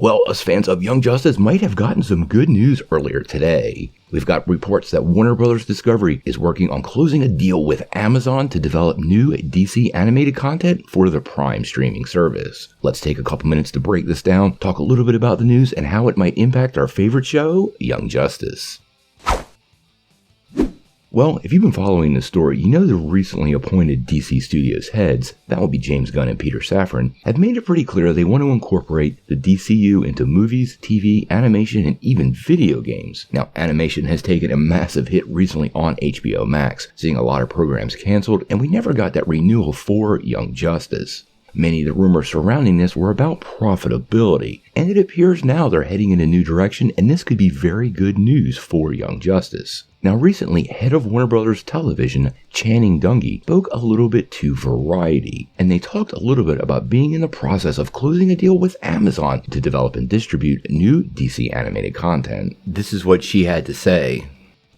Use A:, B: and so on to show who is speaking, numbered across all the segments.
A: Well, us fans of Young Justice might have gotten some good news earlier today. We've got reports that Warner Bros. Discovery is working on closing a deal with Amazon to develop new DC animated content for the Prime streaming service. Let's take a couple minutes to break this down, talk a little bit about the news and how it might impact our favorite show, Young Justice. Well, if you've been following this story, you know the recently appointed DC Studios heads, that will be James Gunn and Peter Safran, have made it pretty clear they want to incorporate the DCU into movies, TV, animation, and even video games. Now, animation has taken a massive hit recently on HBO Max, seeing a lot of programs canceled, and we never got that renewal for Young Justice. Many of the rumors surrounding this were about profitability, and it appears now they're heading in a new direction, and this could be very good news for Young Justice. Now recently, head of Warner Bros. Television, Channing Dungey, spoke a little bit to Variety, and they talked a little bit about being in the process of closing a deal with Amazon to develop and distribute new DC animated content. This is what she had to say.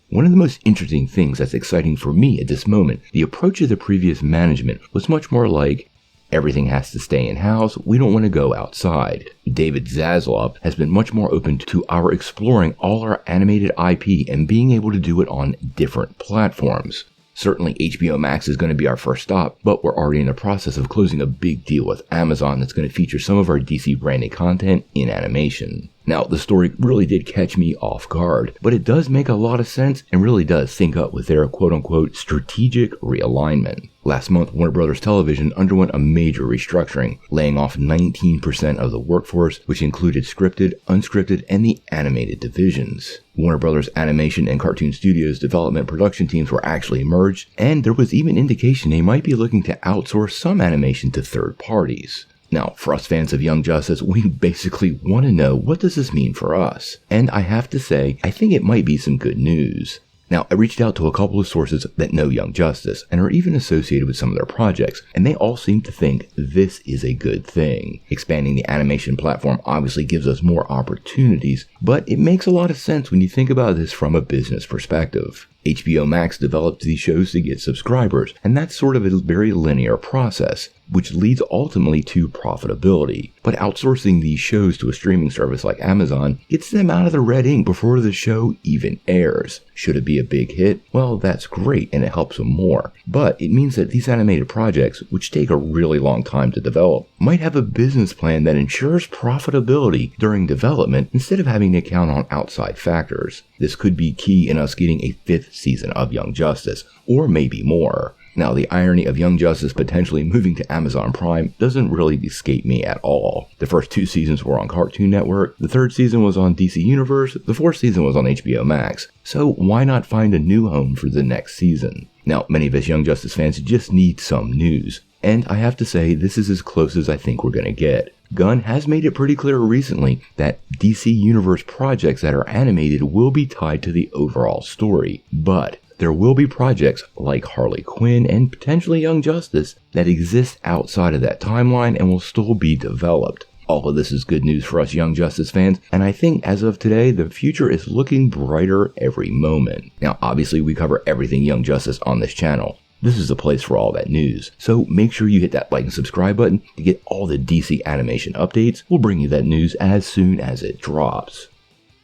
A: One of the most interesting things that's exciting for me at this moment, the approach of the previous management was much more like, everything has to stay in-house, we don't want to go outside. David Zaslav has been much more open to our exploring all our animated IP and being able to do it on different platforms. Certainly HBO Max is going to be our first stop, but we're already in the process of closing a big deal with Amazon that's going to feature some of our DC branded content in animation. Now, the story really did catch me off guard, but it does make a lot of sense and really does sync up with their quote-unquote strategic realignment. Last month, Warner Bros. Television underwent a major restructuring, laying off 19% of the workforce, which included scripted, unscripted, and the animated divisions. Warner Bros. Animation and Cartoon Studios development production teams were actually merged, and there was even indication they might be looking to outsource some animation to third parties. Now, for us fans of Young Justice, we basically want to know, what does this mean for us? And I have to say, I think it might be some good news. Now, I reached out to a couple of sources that know Young Justice and are even associated with some of their projects, and they all seem to think this is a good thing. Expanding the animation platform obviously gives us more opportunities, but it makes a lot of sense when you think about this from a business perspective. HBO Max developed these shows to get subscribers, and that's sort of a very linear process, which leads ultimately to profitability. But outsourcing these shows to a streaming service like Amazon gets them out of the red ink before the show even airs. Should it be a big hit? Well, that's great and it helps them more. But it means that these animated projects, which take a really long time to develop, might have a business plan that ensures profitability during development instead of having to count on outside factors. This could be key in us getting a 5th season of Young Justice, or maybe more. Now, the irony of Young Justice potentially moving to Amazon Prime doesn't really escape me at all. The first 2 seasons were on Cartoon Network, the 3rd season was on DC Universe, the 4th season was on HBO Max, so why not find a new home for the next season? Now, many of us Young Justice fans just need some news, and I have to say this is as close as I think we're going to get. Gunn has made it pretty clear recently that DC Universe projects that are animated will be tied to the overall story, but there will be projects like Harley Quinn and potentially Young Justice that exist outside of that timeline and will still be developed. All of this is good news for us Young Justice fans, and I think as of today, the future is looking brighter every moment. Now, obviously we cover everything Young Justice on this channel. This is the place for all that news, so make sure you hit that like and subscribe button to get all the DC animation updates. We'll bring you that news as soon as it drops.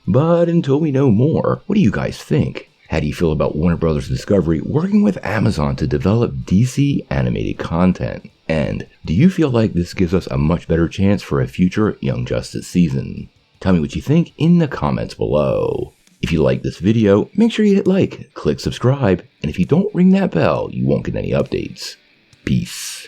A: But until we know more, what do you guys think? How do you feel about Warner Bros. Discovery working with Amazon to develop DC animated content? And do you feel like this gives us a much better chance for a future Young Justice season? Tell me what you think in the comments below. If you like this video, make sure you hit like, click subscribe, and if you don't ring that bell, you won't get any updates. Peace.